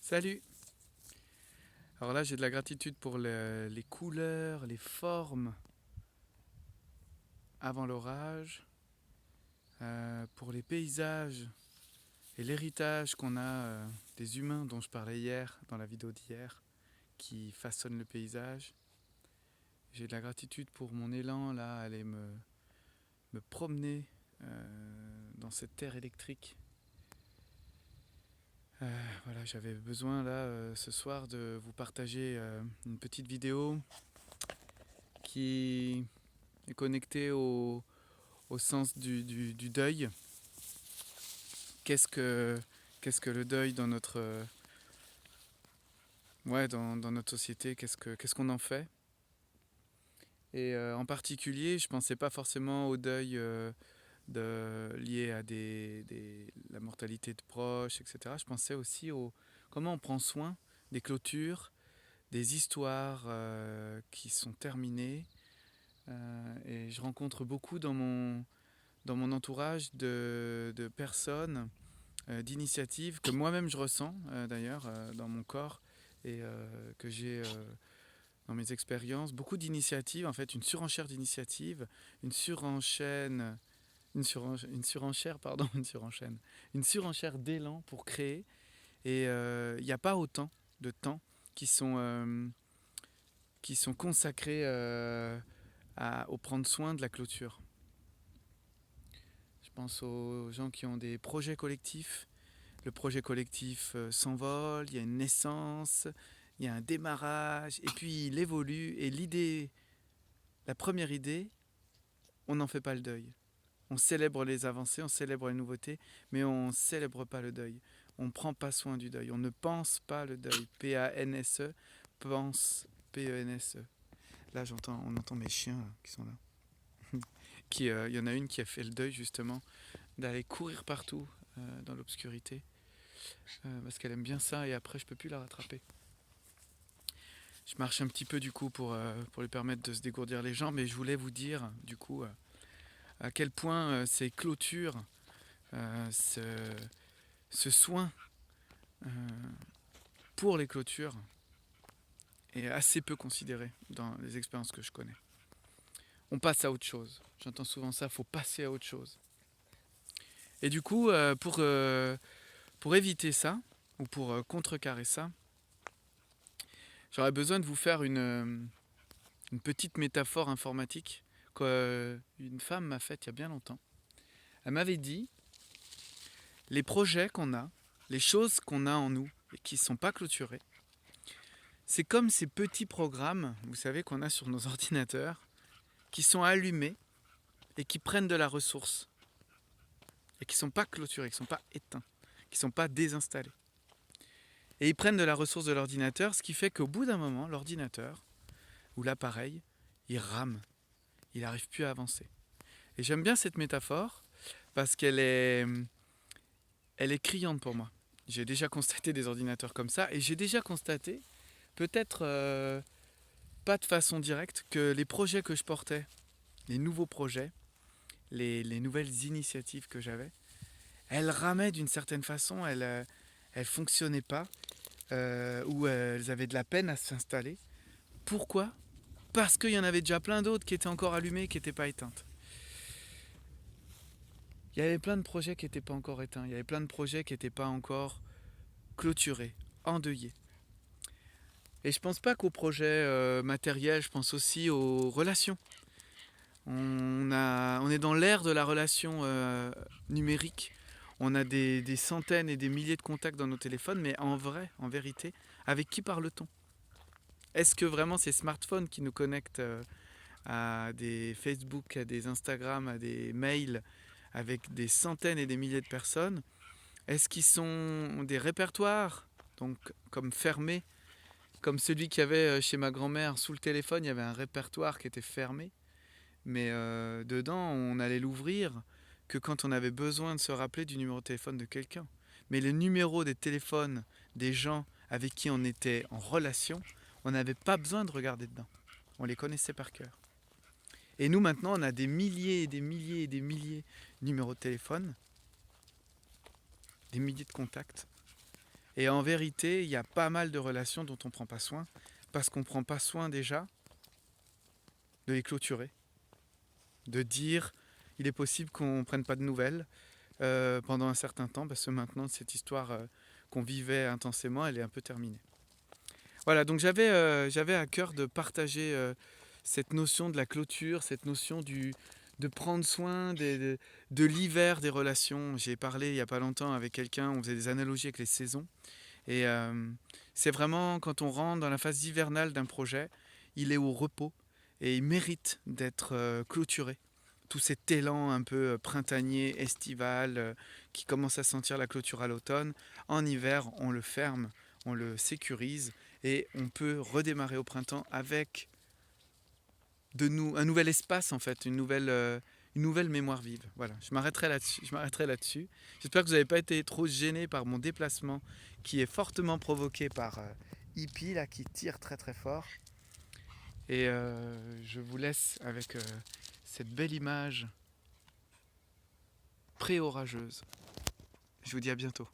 Salut! Alors là, j'ai de la gratitude pour les couleurs, les formes avant l'orage, pour les paysages et l'héritage qu'on a des humains dont je parlais hier, dans la vidéo d'hier, qui façonnent le paysage. J'ai de la gratitude pour mon élan là, à aller me promener dans cette terre électrique. Voilà, j'avais besoin là ce soir de vous partager une petite vidéo qui est connectée au sens du deuil. Qu'est-ce que le deuil dans notre, dans notre société? Qu'est-ce qu'on en fait? Et en particulier, je ne pensais pas forcément au deuil lié à la mortalité de proches, etc. Je pensais aussi comment on prend soin des clôtures, des histoires qui sont terminées. Et je rencontre beaucoup dans mon entourage de personnes, d'initiatives que moi-même je ressens d'ailleurs dans mon corps et que j'ai dans mes expériences. Beaucoup d'initiatives, en fait, une surenchère d'initiatives, une surenchère d'élan pour créer. Et il n'y a pas autant de temps qui sont consacrés au prendre soin de la clôture. Je pense aux gens qui ont des projets collectifs. Le projet collectif s'envole, il y a une naissance, il y a un démarrage, et puis il évolue. Et l'idée, la première idée, on n'en fait pas le deuil. On célèbre les avancées, on célèbre les nouveautés, mais on ne célèbre pas le deuil. On ne prend pas soin du deuil. On ne pense pas le deuil. P-A-N-S-E, pense, P-E-N-S-E. Là, on entend mes chiens qui sont là. Il y en a une qui a fait le deuil justement d'aller courir partout dans l'obscurité parce qu'elle aime bien ça et après je peux plus la rattraper. Je marche un petit peu du coup pour lui permettre de se dégourdir les jambes, mais je voulais vous dire du coup à quel point ces clôtures, ce soin euh, pour les clôtures est assez peu considéré dans les expériences que je connais. On passe à autre chose. J'entends souvent ça, il faut passer à autre chose. Et du coup, pour éviter ça, ou pour contrecarrer ça, j'aurais besoin de vous faire une petite métaphore informatique qu'une femme m'a faite il y a bien longtemps. Elle m'avait dit, les projets qu'on a, les choses qu'on a en nous et qui ne sont pas clôturées, c'est comme ces petits programmes, vous savez, qu'on a sur nos ordinateurs, qui sont allumés et qui prennent de la ressource et qui ne sont pas clôturés, qui ne sont pas éteints, qui ne sont pas désinstallés. Et ils prennent de la ressource de l'ordinateur, ce qui fait qu'au bout d'un moment, l'ordinateur ou l'appareil, il rame, il n'arrive plus à avancer. Et j'aime bien cette métaphore parce qu'elle est criante pour moi. J'ai déjà constaté des ordinateurs comme ça et j'ai déjà constaté, peut-être pas de façon directe, que les projets que je portais, les nouveaux projets, les nouvelles initiatives que j'avais, elles ramaient d'une certaine façon, elles fonctionnaient pas ou elles avaient de la peine à s'installer. Pourquoi ? Parce qu'il y en avait déjà plein d'autres qui étaient encore allumées, qui n'étaient pas éteintes. Il y avait plein de projets qui n'étaient pas encore éteints, il y avait plein de projets qui n'étaient pas encore clôturés, endeuillés. Et je ne pense pas qu'aux projets matériels, je pense aussi aux relations. On est dans l'ère de la relation numérique. On a des centaines et des milliers de contacts dans nos téléphones, mais en vrai, en vérité, avec qui parle-t-on ? Est-ce que vraiment ces smartphones qui nous connectent à des Facebook, à des Instagram, à des mails, avec des centaines et des milliers de personnes, est-ce qu'ils sont des répertoires, donc comme fermés, comme celui qu'il y avait chez ma grand-mère sous le téléphone, il y avait un répertoire qui était fermé, mais dedans on allait l'ouvrir que quand on avait besoin de se rappeler du numéro de téléphone de quelqu'un. Mais les numéros des téléphones des gens avec qui on était en relation, on n'avait pas besoin de regarder dedans. On les connaissait par cœur. Et nous maintenant on a des milliers et des milliers et des milliers de numéros de téléphone, des milliers de contacts. Et en vérité, il y a pas mal de relations dont on ne prend pas soin, parce qu'on ne prend pas soin déjà de les clôturer, de dire il est possible qu'on ne prenne pas de nouvelles pendant un certain temps, parce que maintenant cette histoire qu'on vivait intensément, elle est un peu terminée. Voilà, donc j'avais à cœur de partager cette notion de la clôture, cette notion de prendre soin de l'hiver des relations. J'ai parlé il n'y a pas longtemps avec quelqu'un, on faisait des analogies avec les saisons. Et c'est vraiment quand on rentre dans la phase hivernale d'un projet, il est au repos et il mérite d'être clôturé. Tout cet élan un peu printanier, estival, qui commence à sentir la clôture à l'automne. En hiver, on le ferme, on le sécurise et on peut redémarrer au printemps avec un nouvel espace en fait, une nouvelle mémoire vive. Voilà, je m'arrêterai là-dessus. J'espère que vous n'avez pas été trop gêné par mon déplacement qui est fortement provoqué par Hippie là qui tire très très fort. Et je vous laisse avec cette belle image pré-orageuse. Je vous dis à bientôt.